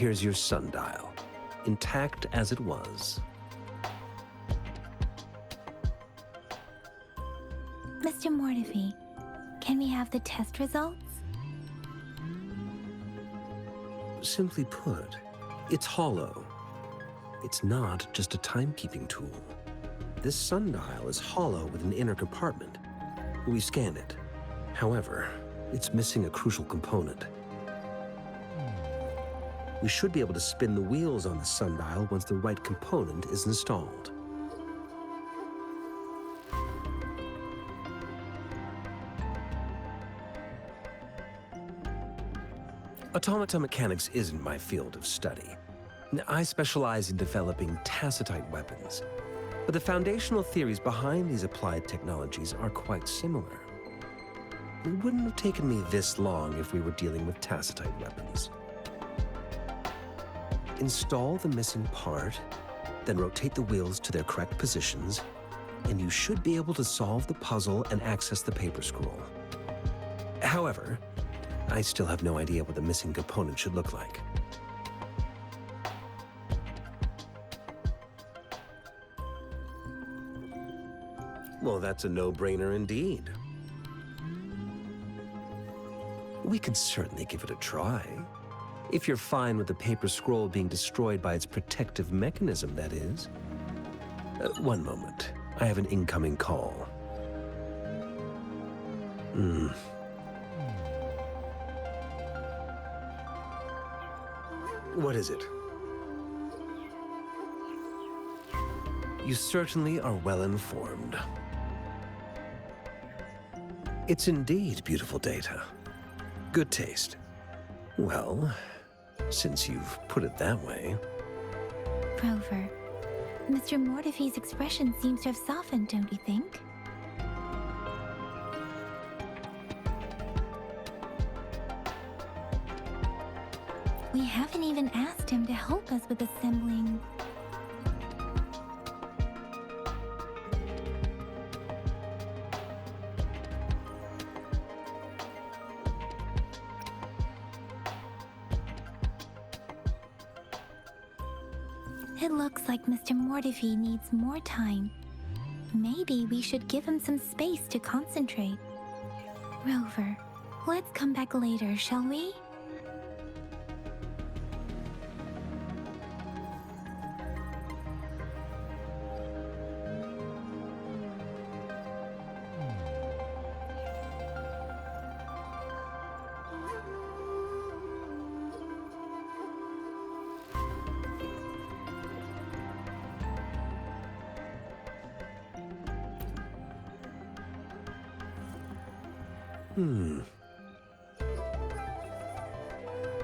here's your sundial, intact as it was. Mr. Mortefi, can we have the test results? Simply put, it's hollow. It's not just a timekeeping tool. This sundial is hollow with an inner compartment. We scanned it. However, it's missing a crucial component. We should be able to spin the wheels on the sundial once the right component is installed. Automata mechanics isn't my field of study. I specialize in developing tacitite weapons, but the foundational theories behind these applied technologies are quite similar. It wouldn't have taken me this long if we were dealing with tacitite weapons. Install the missing part, then rotate the wheels to their correct positions, and you should be able to solve the puzzle and access the paper scroll. However, I still have no idea what the missing component should look like. Well, that's a no-brainer indeed. We can certainly give it a try. If you're fine with the paper scroll being destroyed by its protective mechanism, that is. One moment. I have an incoming call. What is it? You certainly are well informed. It's indeed beautiful data. Good taste. Well, since you've put it that way. Rover, Mr. Mortefi's expression seems to have softened, don't you think? We haven't even asked him to help us with assembling. It looks like Mr. Mortefi needs more time. Maybe we should give him some space to concentrate. Rover, let's come back later, shall we?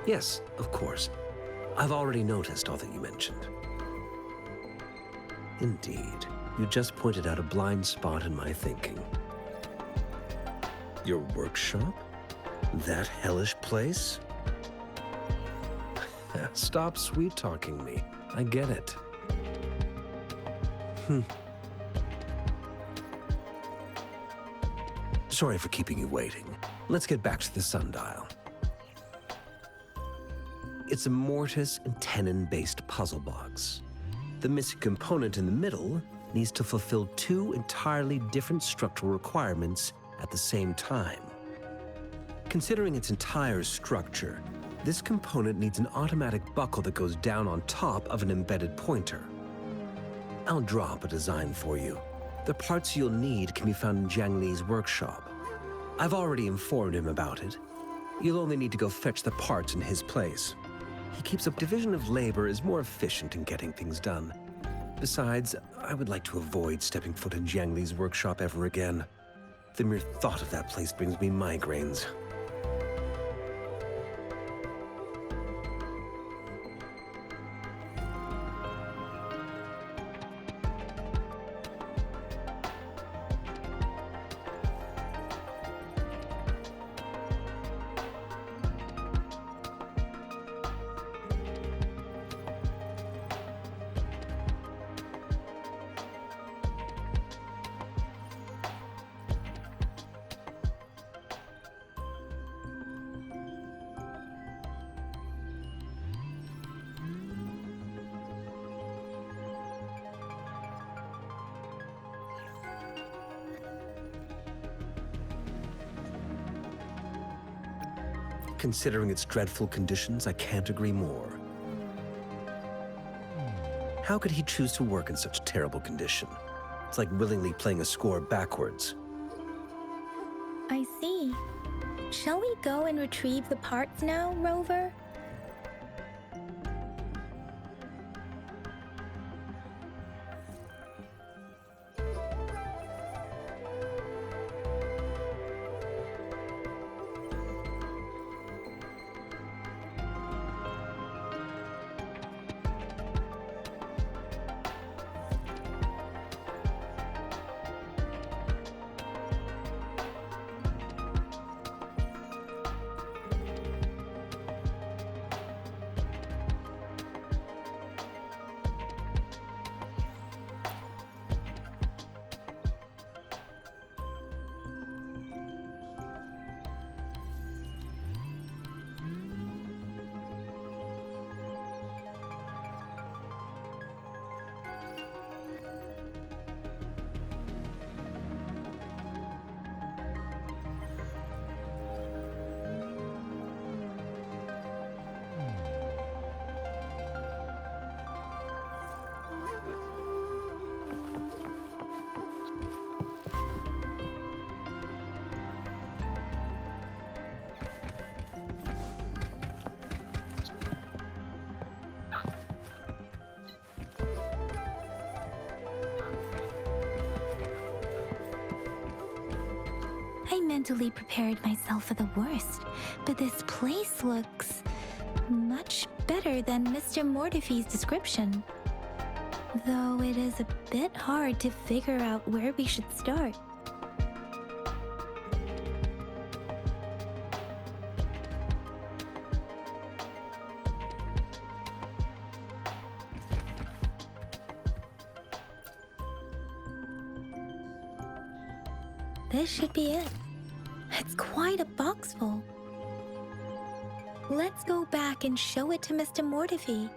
Yes, of course. I've already noticed all that you mentioned. Indeed, you just pointed out a blind spot in my thinking. Your workshop? That hellish place? Stop sweet-talking me. I get it. Sorry for keeping you waiting. Let's get back to the sundial. It's a mortise and tenon-based puzzle box. The missing component in the middle needs to fulfill two entirely different structural requirements at the same time. Considering its entire structure, this component needs an automatic buckle that goes down on top of an embedded pointer. I'll draw up a design for you. The parts you'll need can be found in Jiang Li's workshop. I've already informed him about it. You'll only need to go fetch the parts in his place. He keeps up division of labor is more efficient in getting things done. Besides, I would like to avoid stepping foot in Jiang Li's workshop ever again. The mere thought of that place brings me migraines. Considering its dreadful conditions, I can't agree more. How could he choose to work in such terrible condition? It's like willingly playing a score backwards. I see. Shall we go and retrieve the parts now, Rover? I mentally prepared myself for the worst, but this place looks much better than Mr. Mortifee's description. Though it is a bit hard to figure out where we should start. This should be it. It's quite a box full. Let's go back and show it to Mr. Mortifee.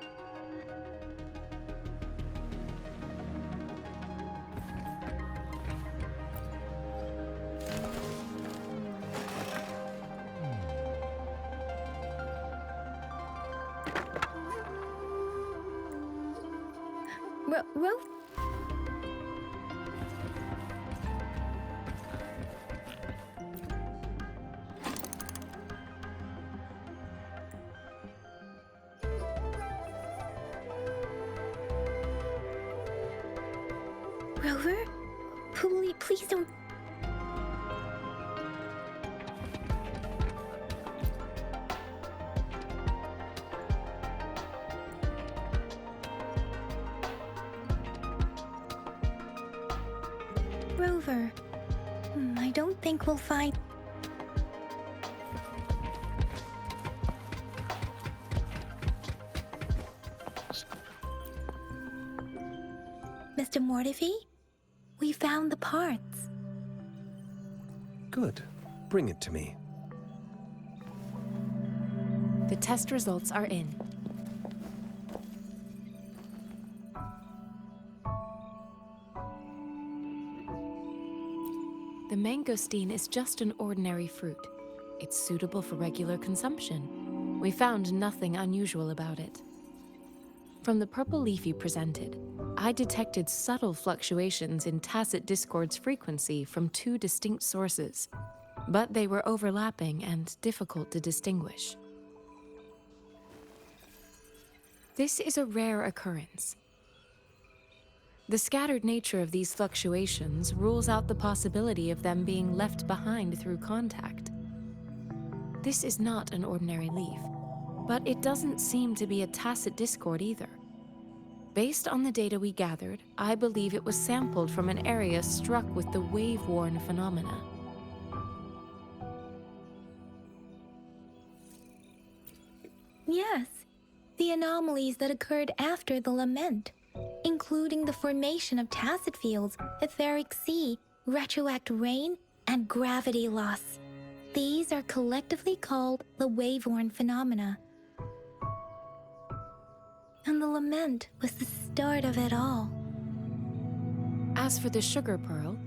Rover? Please don't... Rover, I don't think we'll find... Mr. Mortifee? We found the parts. Good. Bring it to me. The test results are in. The mangosteen is just an ordinary fruit. It's suitable for regular consumption. We found nothing unusual about it. From the purple leaf you presented, I detected subtle fluctuations in tacit discord's frequency from two distinct sources, but they were overlapping and difficult to distinguish. This is a rare occurrence. The scattered nature of these fluctuations rules out the possibility of them being left behind through contact. This is not an ordinary leaf, but it doesn't seem to be a tacit discord either. Based on the data we gathered, I believe it was sampled from an area struck with the wave-worn phenomena. Yes, the anomalies that occurred after the lament, including the formation of tacit fields, etheric sea, retroact rain, and gravity loss. These are collectively called the wave-worn phenomena. And the lament was the start of it all. As for the sugar pearl,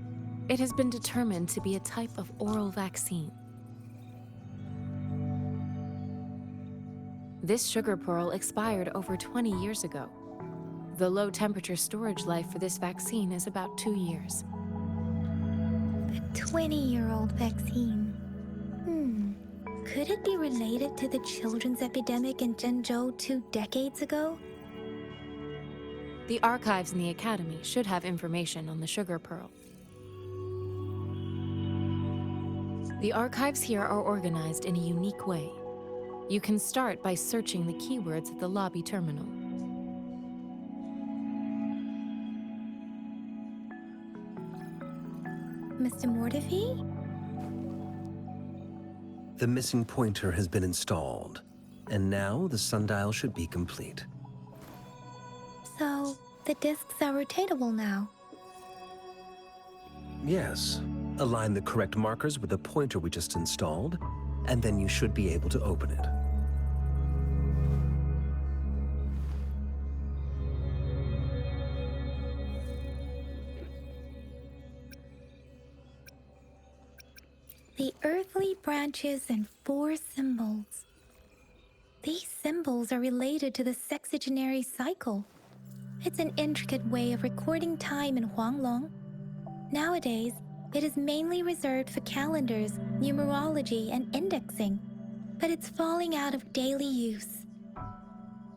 it has been determined to be a type of oral vaccine. This sugar pearl expired over 20 years ago. The low-temperature storage life for this vaccine is about 2 years. A 20-year-old vaccine. Could it be related to the children's epidemic in Zhengzhou 2 decades ago? The archives in the Academy should have information on the sugar pearl. The archives here are organized in a unique way. You can start by searching the keywords at the lobby terminal. Mr. Mortefi? The missing pointer has been installed, and now the sundial should be complete. So, the discs are rotatable now. Yes. Align the correct markers with the pointer we just installed, and then you should be able to open it. The earthly branches and 4 symbols. These symbols are related to the sexagenary cycle. It's an intricate way of recording time in Huanglong. Nowadays, it is mainly reserved for calendars, numerology, and indexing, but it's falling out of daily use.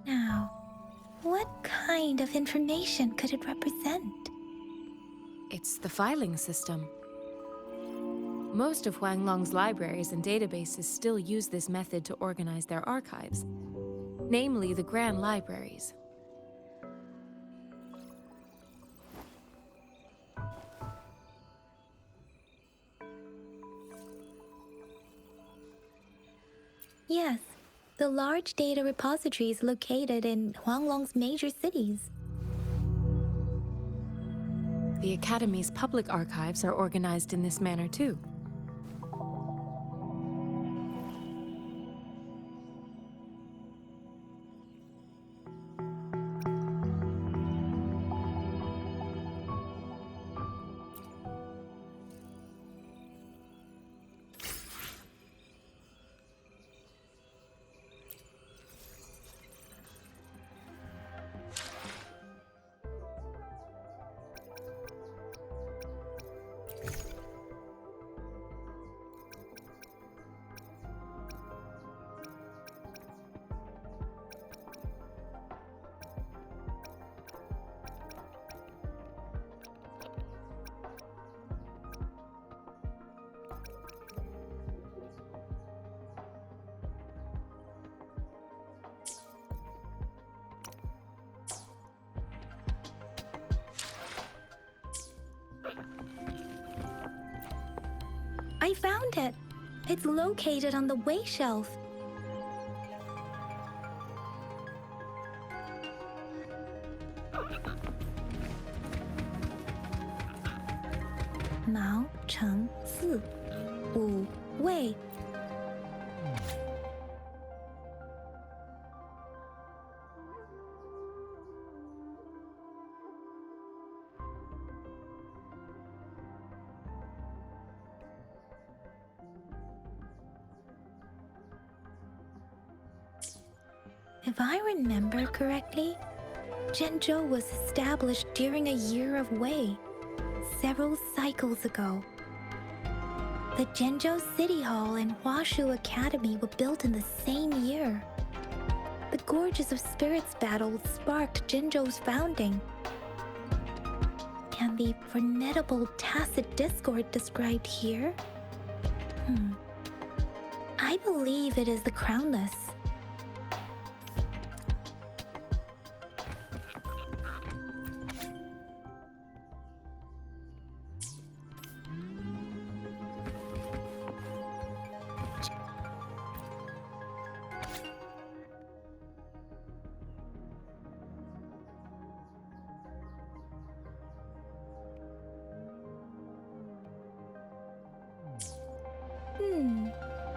Now, what kind of information could it represent? It's the filing system. Most of Huanglong's libraries and databases still use this method to organize their archives, namely the Grand Libraries. Yes, the large data repositories located in Huanglong's major cities. The Academy's public archives are organized in this manner too. I found it. It's located on the way shelf. Mao, Cheng, Si, Wu, Wei. If I remember correctly, Zhengzhou was established during a year of Wei, several cycles ago. The Zhengzhou City Hall and Huashu Academy were built in the same year. The Gorges of Spirits battle sparked Zhengzhou's founding. And the formidable tacit discord described here? I believe it is the Crownless.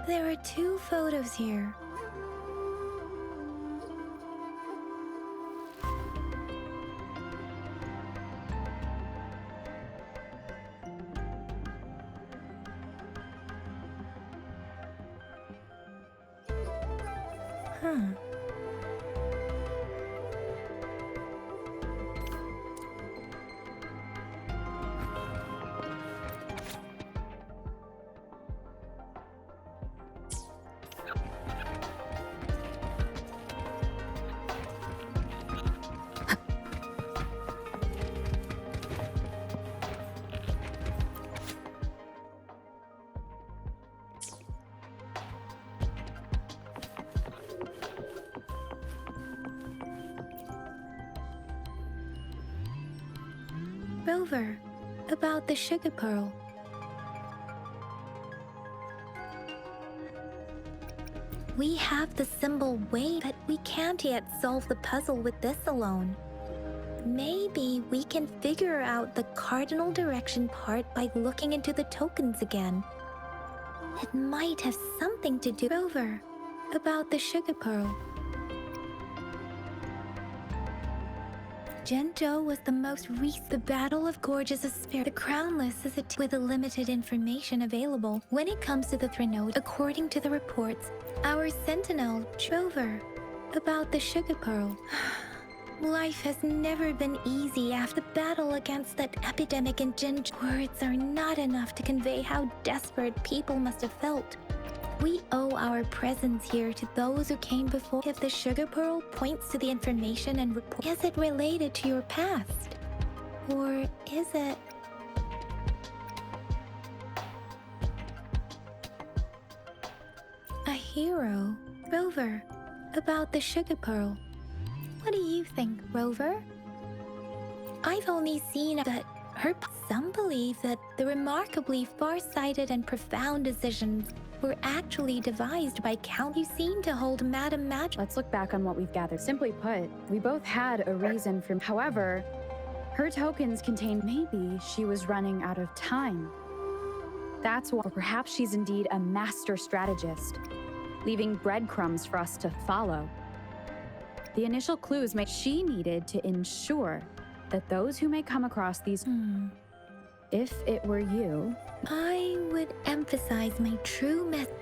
There are 2 photos here. Rover, about the sugar pearl. We have the symbol way, but we can't yet solve the puzzle with this alone. Maybe we can figure out the cardinal direction part by looking into the tokens again. It might have something to do, Rover, about the sugar pearl. Gento was the most recent. The Battle of Gorges is spared. The Crownless is with the limited information available when it comes to the Threnode. According to the reports, our Sentinel, Rover, about the sugar pearl. Life has never been easy after the battle against that epidemic in Ginger. Words are not enough to convey how desperate people must have felt. We owe our presence here to those who came before. If the sugar pearl points to the information and report, is it related to your past? Or is it... a hero? Rover, about the sugar pearl. What do you think, Rover? I've only seen that some believe that the remarkably far-sighted and profound decisions were actually devised by Count. You seem to hold Madame Magic. Let's look back on what we've gathered. Simply put, we both had a reason for... However, her tokens contain... Maybe she was running out of time. That's why... Or perhaps she's indeed a master strategist, leaving breadcrumbs for us to follow. The initial clues she needed to ensure that those who may come across these... If it were you... I would emphasize my true message.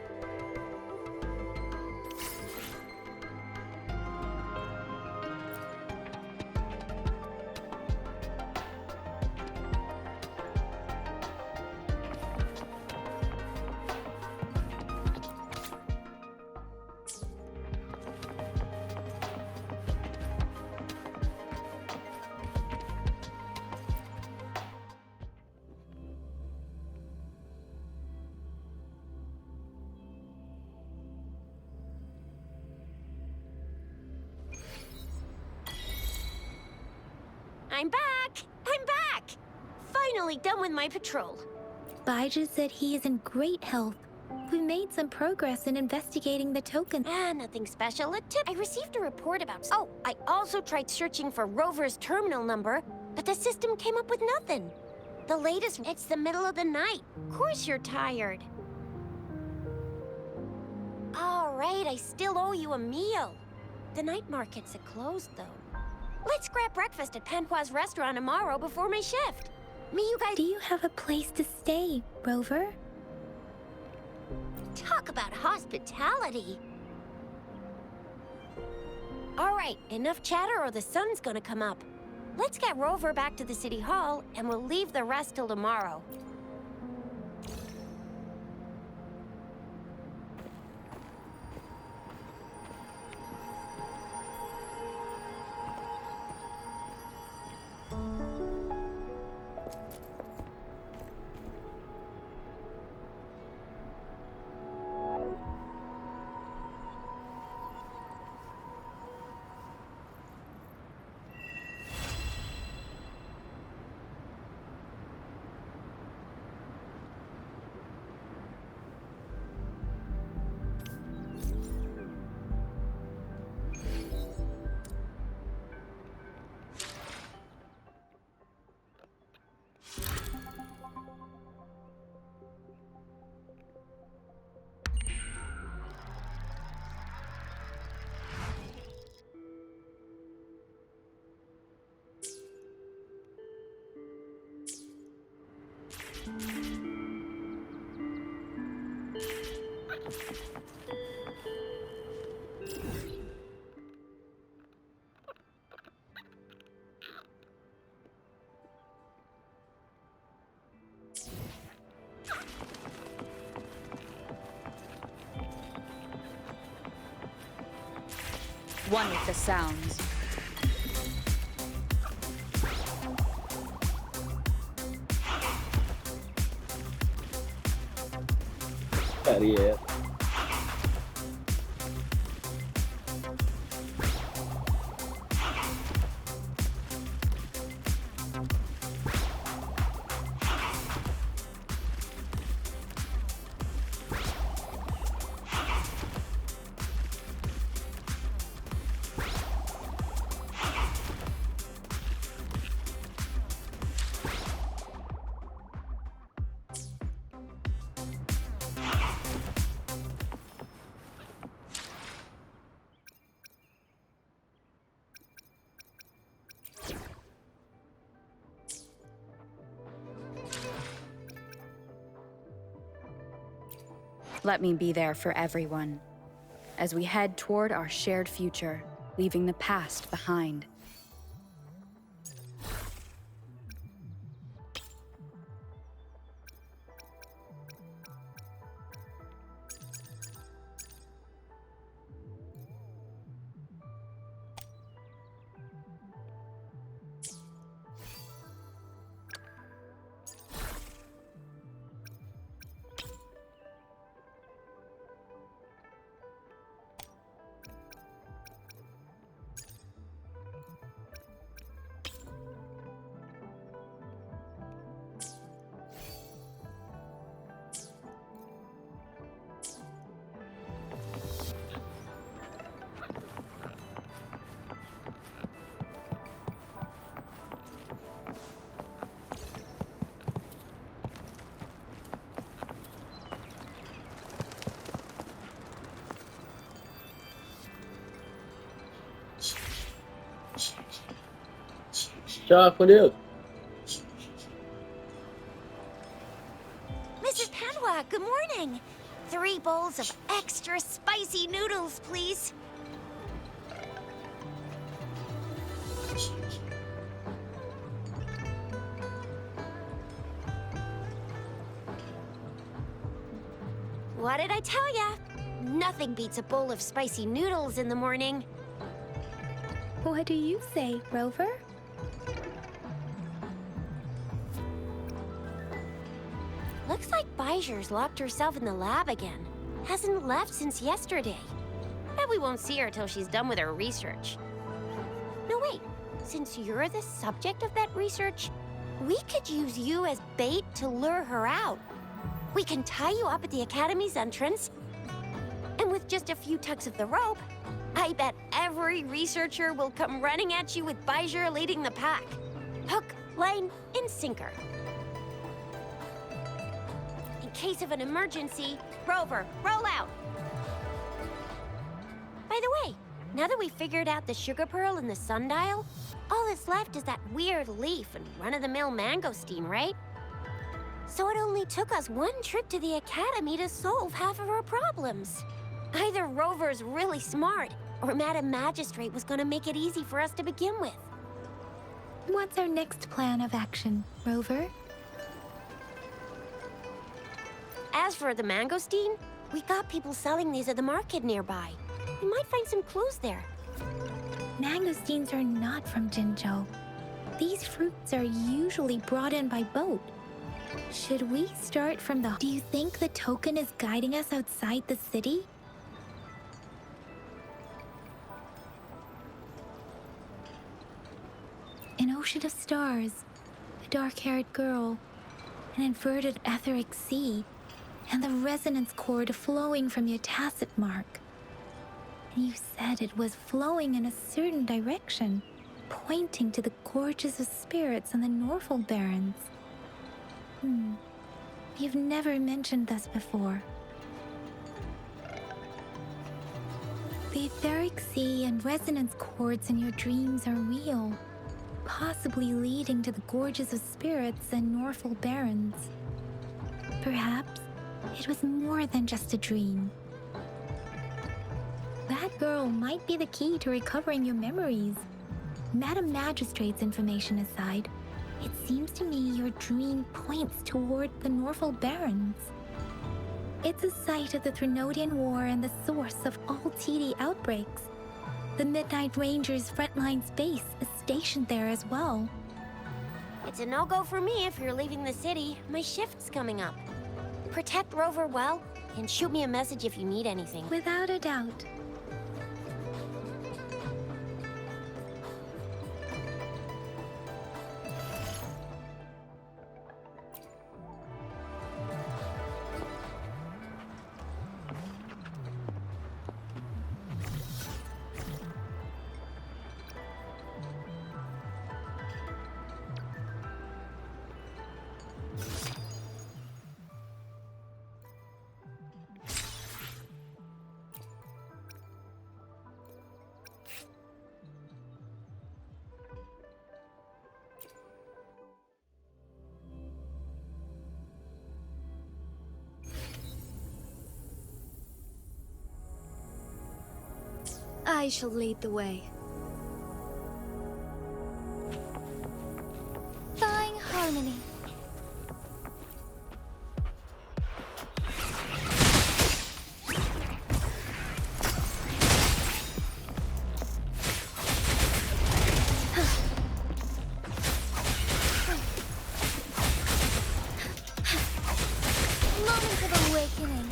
I'm back! I'm back! Finally done with my patrol. Baiju said he is in great health. We made some progress in investigating the token. Nothing special. A tip. I received a report about... Oh, I also tried searching for Rover's terminal number, but the system came up with nothing. The latest... It's the middle of the night. Of course you're tired. All right, I still owe you a meal. The night markets are closed, though. Let's grab breakfast at Panqua's restaurant tomorrow before my shift. You guys... Do you have a place to stay, Rover? Talk about hospitality. All right, enough chatter or the sun's gonna come up. Let's get Rover back to the city hall, and we'll leave the rest till tomorrow. One with the sounds. Yeah. Let me be there for everyone as we head toward our shared future, leaving the past behind. Tchau, com Deus. Mrs. Padua, good morning. 3 bowls of extra spicy noodles, please. What did I tell ya? Nothing beats a bowl of spicy noodles in the morning. What do you say, Rover? Looks like Bijou's locked herself in the lab again. Hasn't left since yesterday. Bet we won't see her till she's done with her research. No, wait. Since you're the subject of that research, we could use you as bait to lure her out. We can tie you up at the Academy's entrance, and with just a few tugs of the rope, I bet every researcher will come running at you with Bijou leading the pack. Hook, line, and sinker. In case of an emergency, Rover, roll out! By the way, now that we figured out the sugar pearl and the sundial, all that's left is that weird leaf and run-of-the-mill mangosteen, right? So it only took us 1 trip to the Academy to solve half of our problems. Either Rover's really smart, or Madam Magistrate was gonna make it easy for us to begin with. What's our next plan of action, Rover? As for the mangosteen, we got people selling these at the market nearby. We might find some clues there. Mangosteens are not from Jinzhou. These fruits are usually brought in by boat. Should we start from the... Do you think the token is guiding us outside the city? An ocean of stars, a dark-haired girl, an inverted etheric sea, and the resonance cord flowing from your tacit mark. And you said it was flowing in a certain direction, pointing to the gorges of spirits and the Norfolk Barrens. You've never mentioned this before. The etheric sea and resonance cords in your dreams are real, possibly leading to the gorges of spirits and Norfolk Barrens. Perhaps it was more than just a dream. That girl might be the key to recovering your memories. Madam Magistrate's information aside, it seems to me your dream points toward the Norfolk Barrens. It's a site of the Threnodian War and the source of all TD outbreaks. The Midnight Rangers' frontline base is stationed there as well. It's a no-go for me if you're leaving the city. My shift's coming up. Protect Rover well, and shoot me a message if you need anything. Without a doubt. I shall lead the way. Thawing harmony. Moment of awakening.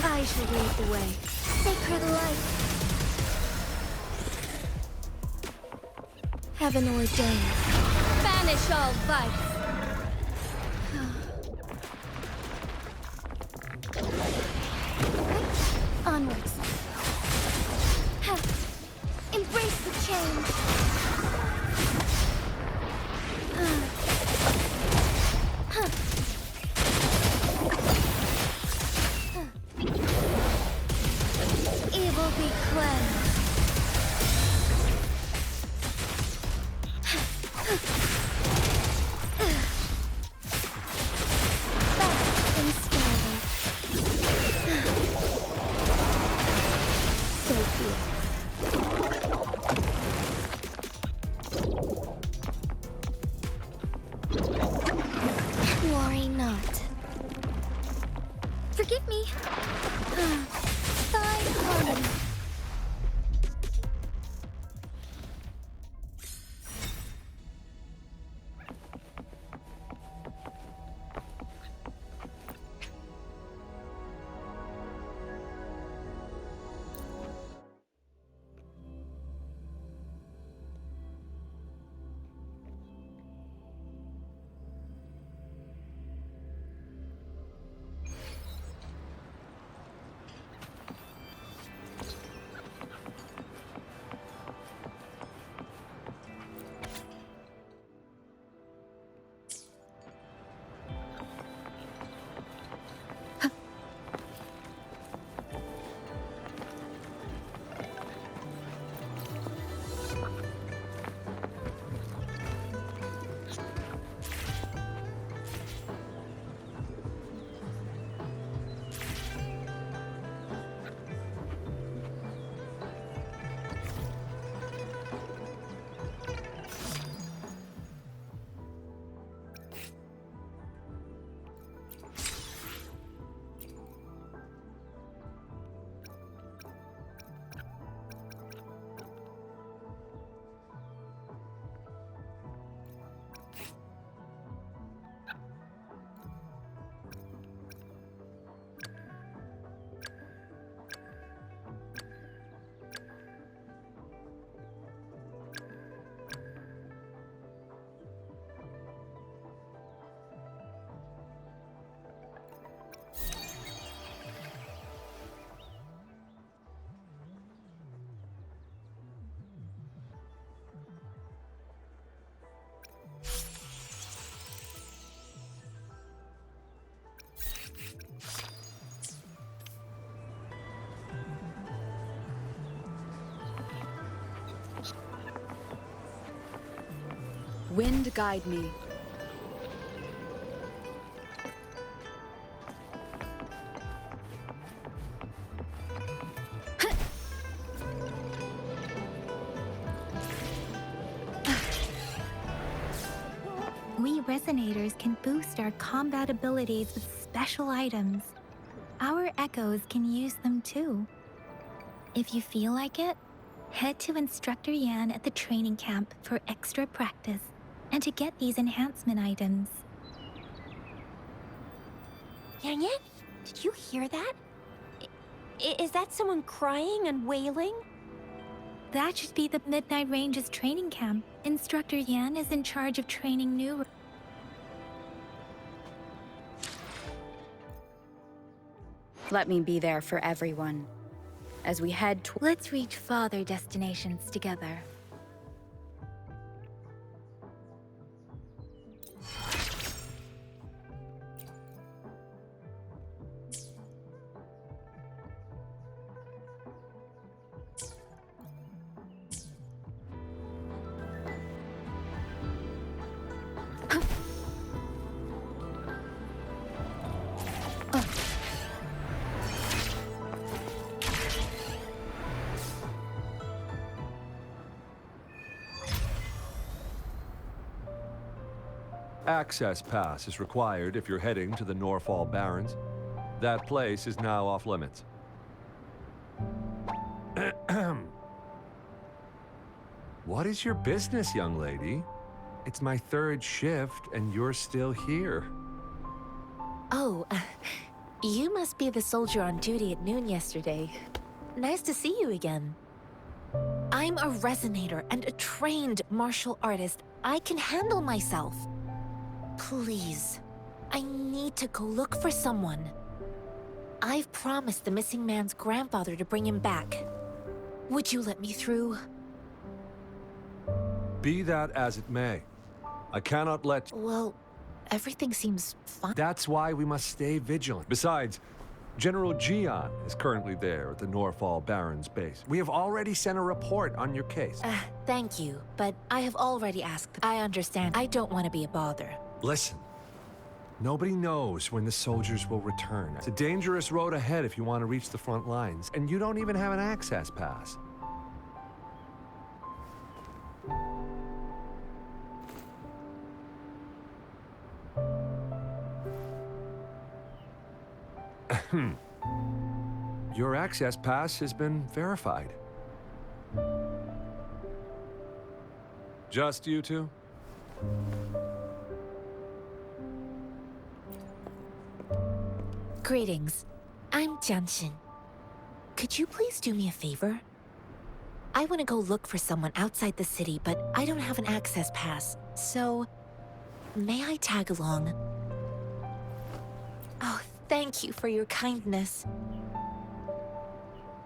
I shall lead the way. Sacred light. Heaven ordained. Banish all vice. Onwards. Embrace the change. Evil be cleansed. Fast and scary. So few. Worry not. Forgive me. Fine harmony. Wind guide me. We resonators can boost our combat abilities with special items. Our echoes can use them too. If you feel like it, head to Instructor Yan at the training camp for extra practice and to get these enhancement items. Yan Yan, did you hear that? Is that someone crying and wailing? That should be the Midnight Range's training camp. Instructor Yan is in charge of training new... Let me be there for everyone as we head Let's reach farther destinations together. Access pass is required if you're heading to the Norfall Barrens. That place is now off limits. What is your business, young lady? It's my third shift, and you're still here. Oh, you must be the soldier on duty at noon yesterday. Nice to see you again. I'm a resonator and a trained martial artist. I can handle myself. Please, I need to go look for someone. I've promised the missing man's grandfather to bring him back. Would you let me through? Be that as it may, I cannot let... Well, everything seems fine. That's why we must stay vigilant. Besides, General Gian is currently there at the Norfall Barrens base. We have already sent a report on your case. Thank you, but I have already asked. I understand. I don't want to be a bother. Listen, nobody knows when the soldiers will return. It's a dangerous road ahead if you want to reach the front lines, and you don't even have an access pass. Your access pass has been verified. Just you two? Greetings. I'm Jianxin. Could you please do me a favor? I want to go look for someone outside the city, but I don't have an access pass. So, may I tag along? Oh, thank you for your kindness.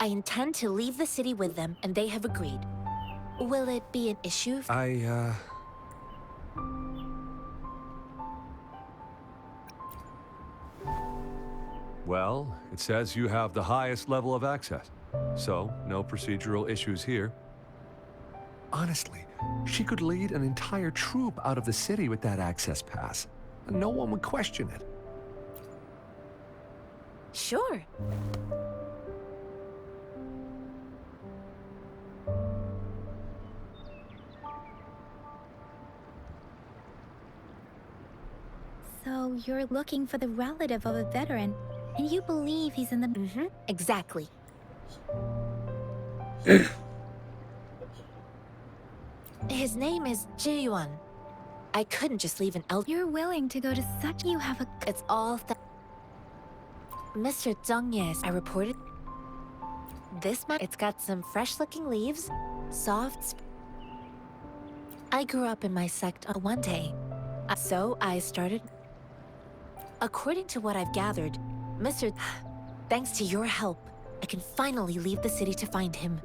I intend to leave the city with them, and they have agreed. Will it be an issue? Well, it says you have the highest level of access, so no procedural issues here. Honestly, she could lead an entire troop out of the city with that access pass, and no one would question it. Sure. So you're looking for the relative of a veteran, and you believe he's in the... Mm-hmm, exactly. His name is Ji-yuan. I couldn't just leave an elder. You're willing to go to such... You have a... It's all Mr. Zhang Yes, I reported. This man, it's got some fresh-looking leaves, soft. I grew up in my sect one day, so I started. According to what I've gathered, Mr. Thanks to your help, I can finally leave the city to find him.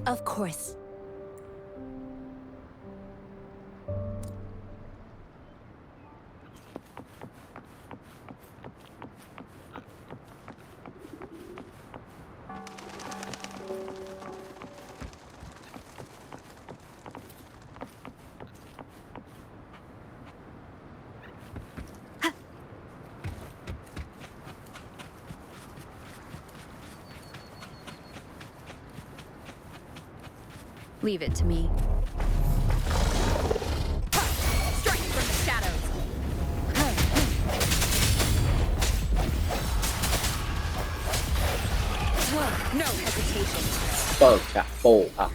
Of course. Leave it to me. Striking from the shadows. No hesitation. เปิดฉะโป้อะ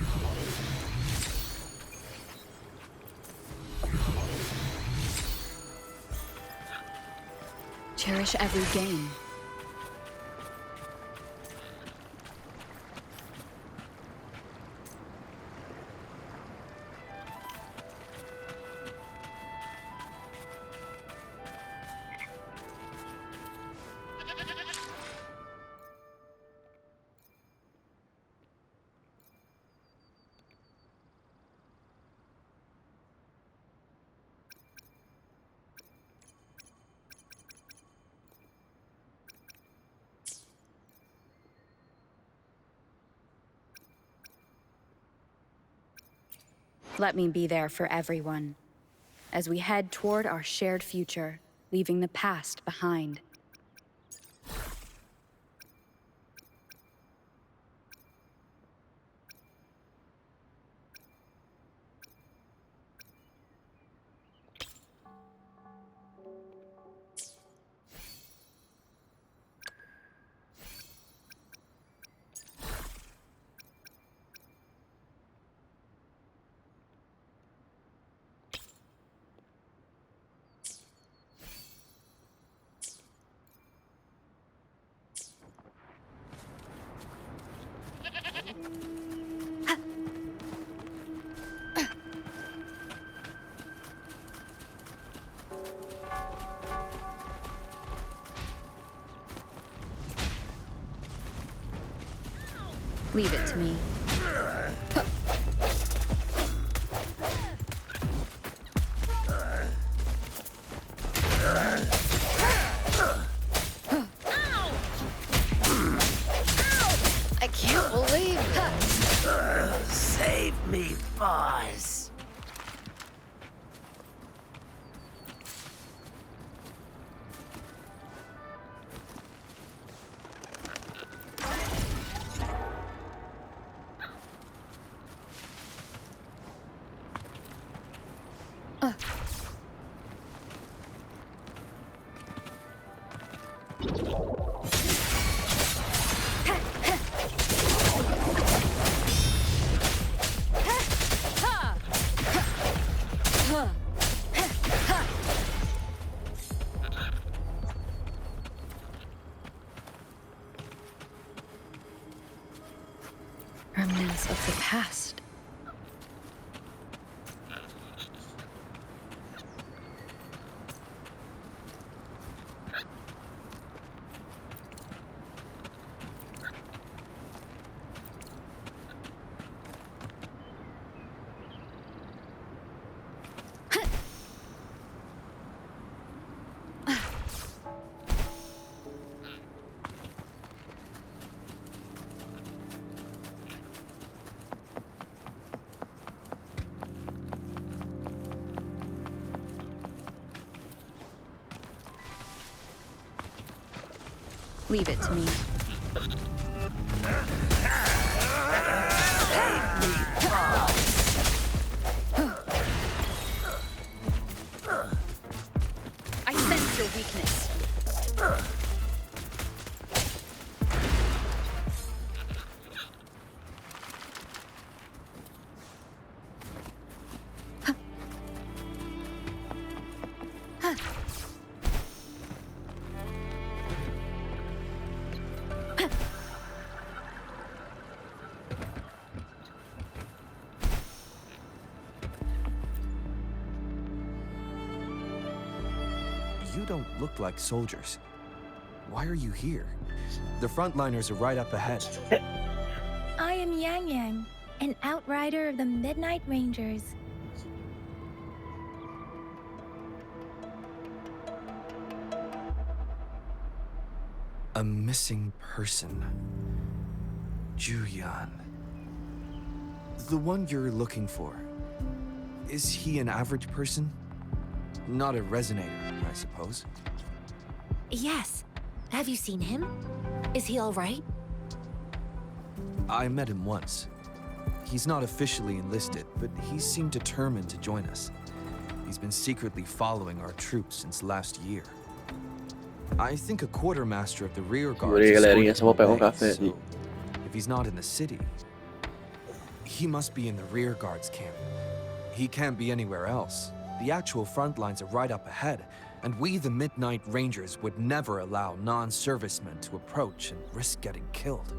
Cherish every game. Let me be there for everyone as we head toward our shared future, leaving the past behind. Leave it to me. I can't believe it. Save me, boss. Remnants of the past. Leave it to me. I sense your weakness. You don't look like soldiers. Why are you here? The frontliners are right up ahead. I am Yang Yang, an outrider of the Midnight Rangers. A missing person. Juyan. The one you're looking for. Is he an average person? Not a resonator, I suppose. Yes. Have you seen him? Is he all right? I met him once. He's not officially enlisted, but he seemed determined to join us. He's been secretly following our troops since last year. I think a quartermaster of the rear guard galerinha, só vou pegar café ali. so if he's not in the city, he must be in the rear guard's camp. He can't be anywhere else. The actual front lines are right up ahead, and we, the Midnight Rangers, would never allow non-servicemen to approach and risk getting killed.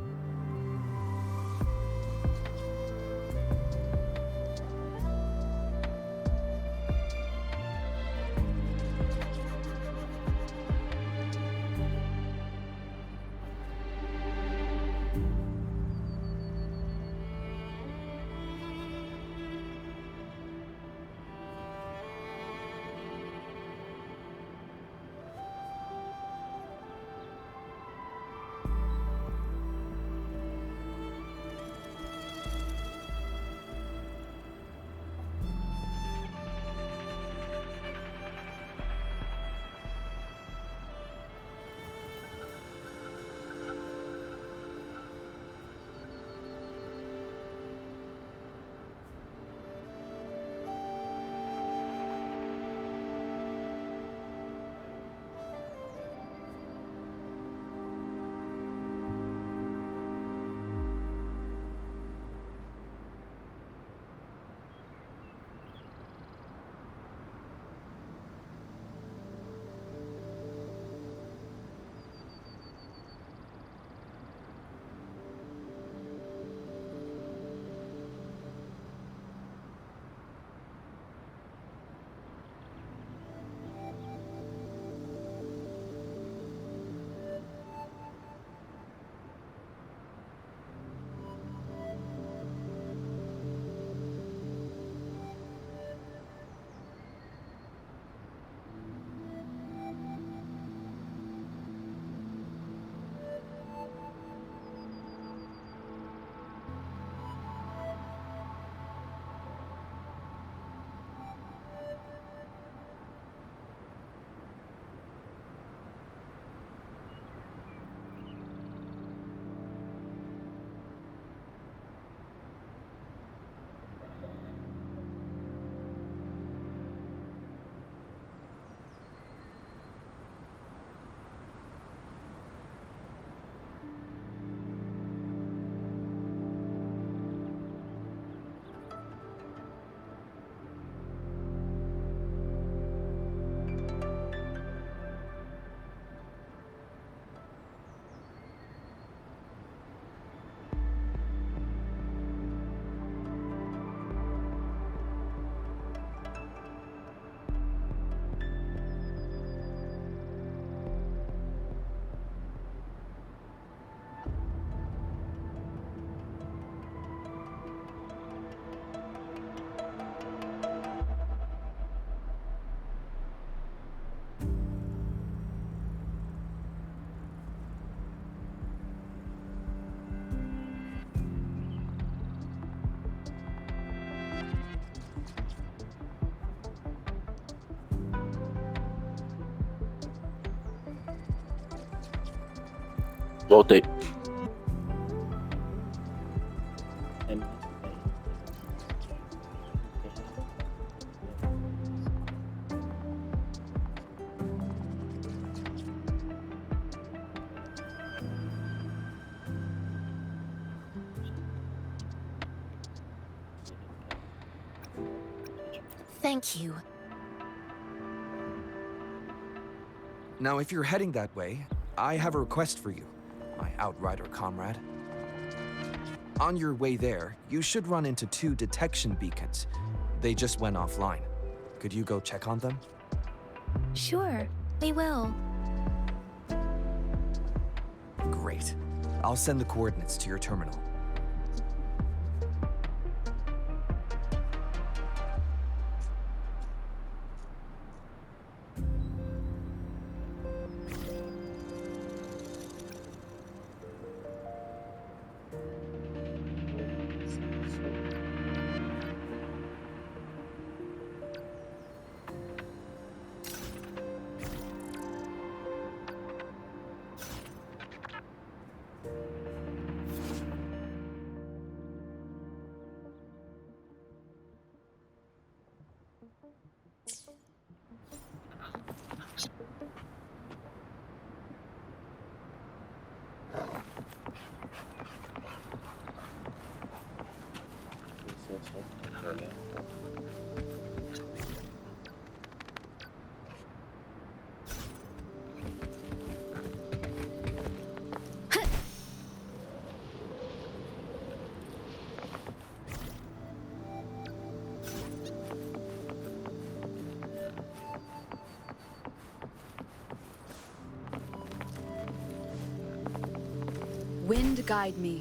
ปกติ Thank you. Now, if you're heading that way, I have a request for you, my outrider comrade. On your way there, you should run into 2 detection beacons. They just went offline. Could you go check on them? Sure, we will. Great. I'll send the coordinates to your terminal. Wind guide me.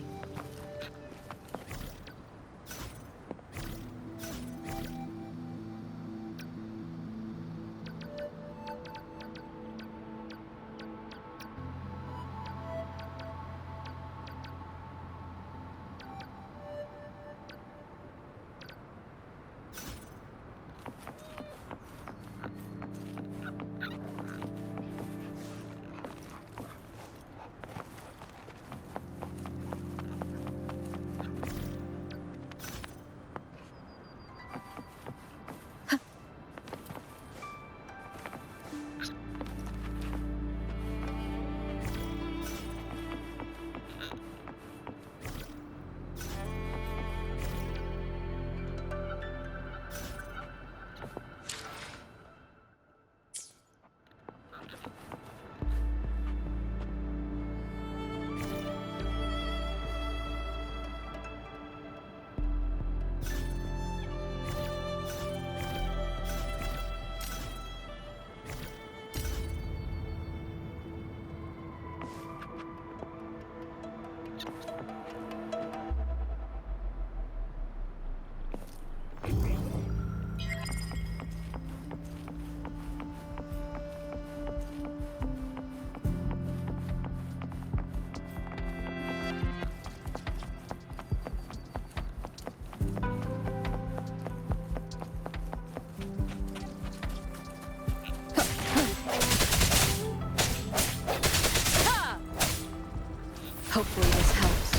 Hopefully this helps.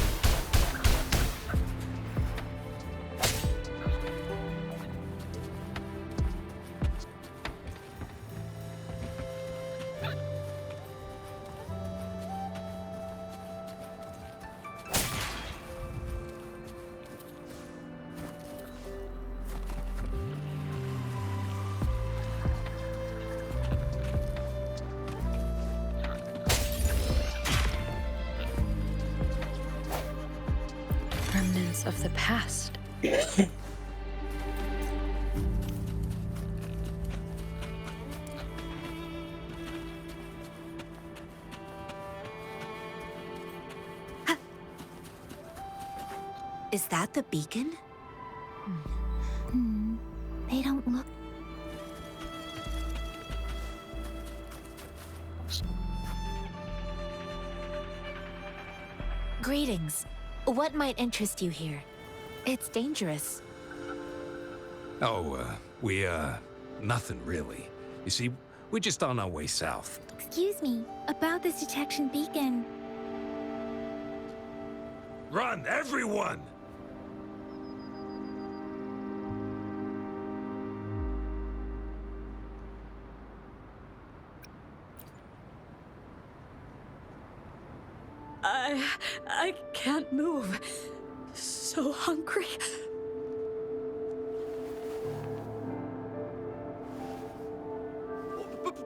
Remnants of the past. Is that the beacon? They don't look. Greetings. What might interest you here? It's dangerous. Oh, nothing really. You see, we're just on our way south. Excuse me, about this detection beacon. Run, everyone! I can't move. So hungry.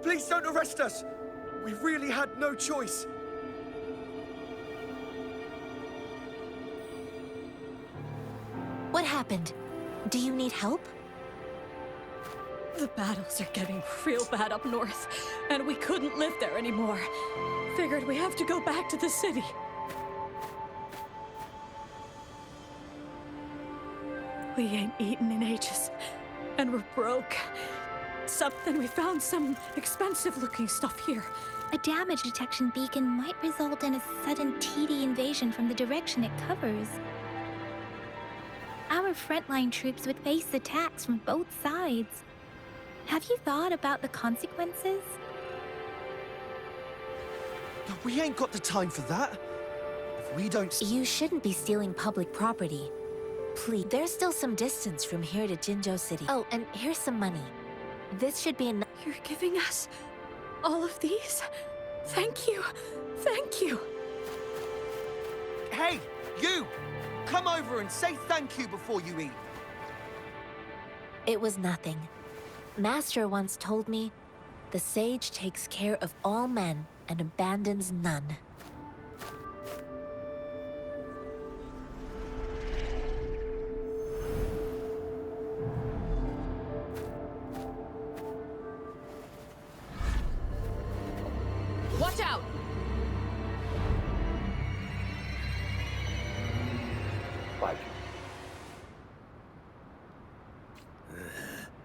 Please don't arrest us! We really had no choice. What happened? Do you need help? The battles are getting real bad up north, and we couldn't live there anymore. Figured we have to go back to the city. We ain't eaten in ages, and we're broke. Then we found some expensive-looking stuff here. A damage detection beacon might result in a sudden TD invasion from the direction it covers. Our frontline troops would face attacks from both sides. Have you thought about the consequences? We ain't got the time for that. If we don't... You shouldn't be stealing public property. Please, there's still some distance from here to Jinzhou City. Oh, and here's some money. This should be enough. You're giving us all of these? Thank you. Thank you. Hey, you! Come over and say thank you before you eat. It was nothing. Master once told me, the sage takes care of all men and abandons none. Watch out!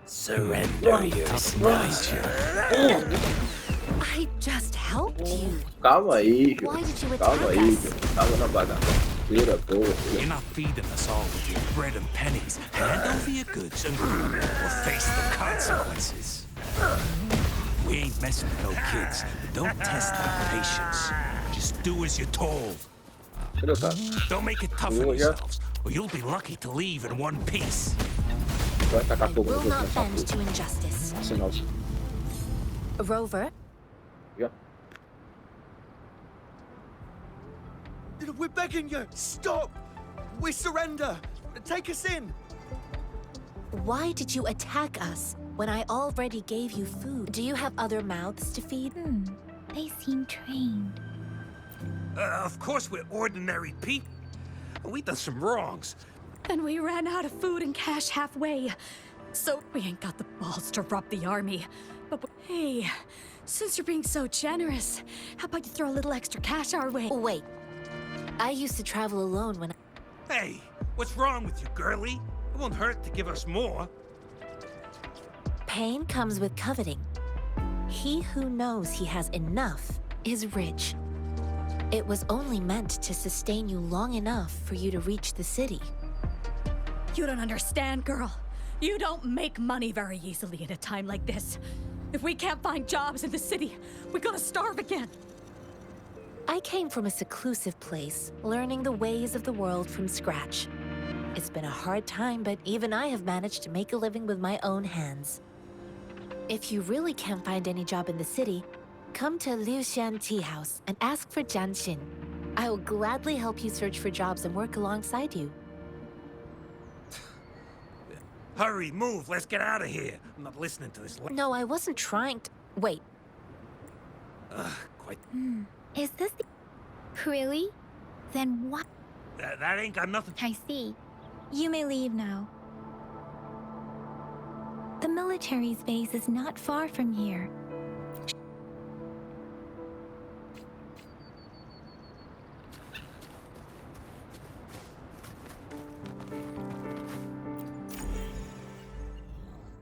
Surrender your smite. I just helped you. Calma aí, Why did you calma attack aí, us? calma na bagaceira boa. You're not feeding us all with your bread and pennies. Hand over your goods and we'll face the consequences. We ain't messing with no kids. Don't test our patience. Just do as you're told. Don't make it tough on yourselves, or you'll be lucky to leave in one piece. I will not bend to injustice. Sinal. Rover, Yeah. We're begging you, stop! We surrender! Take us in! why did you attack us when I already gave you food? Do you have other mouths to feed? They seem trained. Of course we're ordinary people. We done some wrongs. And we ran out of food and cash halfway. So we ain't got the balls to rob the army. But hey, since you're being so generous, how about you throw a little extra cash our way? Oh, wait. I used to travel alone when Hey, what's wrong with you, girlie? It won't hurt to give us more. pain comes with coveting. He who knows he has enough is rich. It was only meant to sustain you long enough for you to reach the city. You don't understand, girl. You don't make money very easily in a time like this. If we can't find jobs in the city, we're gonna starve again. I came from a seclusive place, learning the ways of the world from scratch. It's been a hard time, but even I have managed to make a living with my own hands. If you really can't find any job in the city, come to Liu Xian Tea House and ask for Jian Xin. I will gladly help you search for jobs and work alongside you. Hurry, move, let's get out of here. I'm not listening to this. No, I wasn't trying to... Wait, Quite. Is this the... Really? Then what? That ain't got nothing. I see. You may leave now. The military's base is not far from here.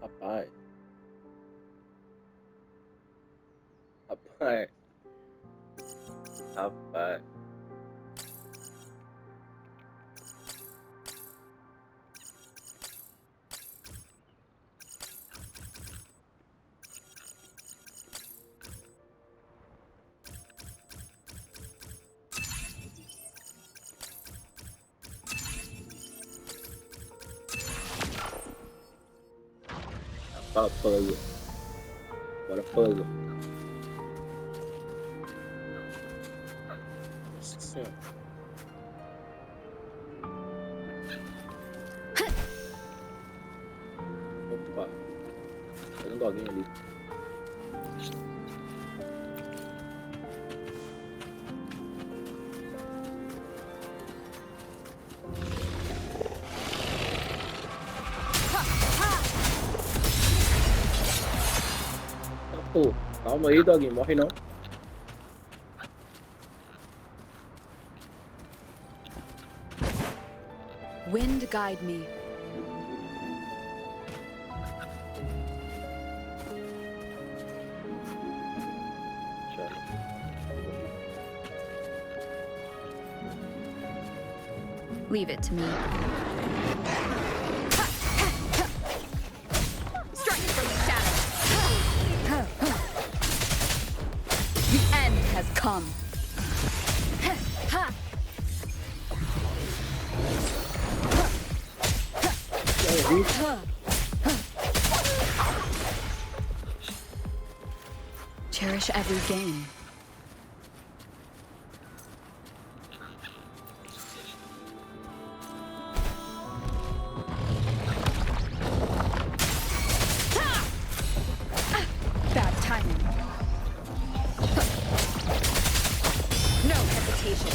Rapaz. Rapaz. Rapaz. Para fogo. Bora fogo. Nossa senhora. Opa. Pegando alguém ali. Pô, calma aí, doguinho, morre não. Wind guide me. Leave it to me. Strike from the shadows. The end has come. Cherish every game. Bad timing. No hesitation.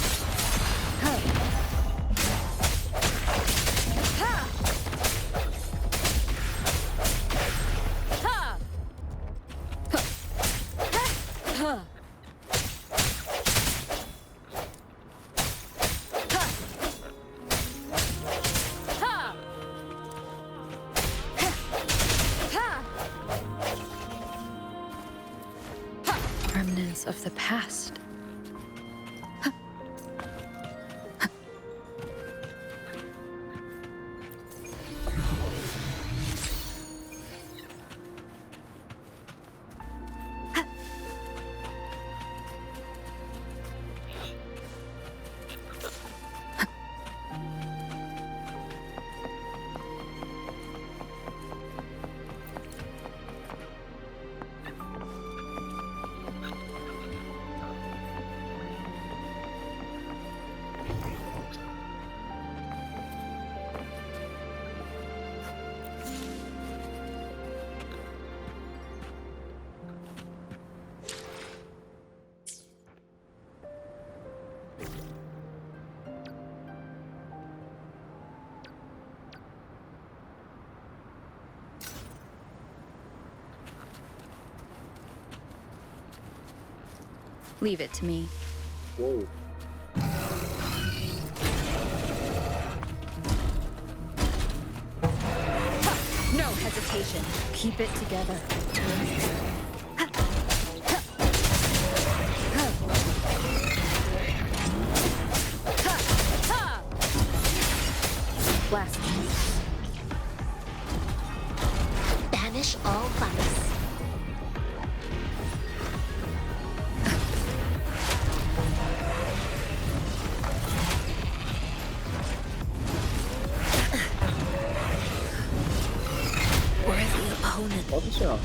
Remnants of the past. Leave it to me. Whoa. No hesitation. Keep it together. Blasphemy. Banish all vice. Worthy opponent. Nossa senhora.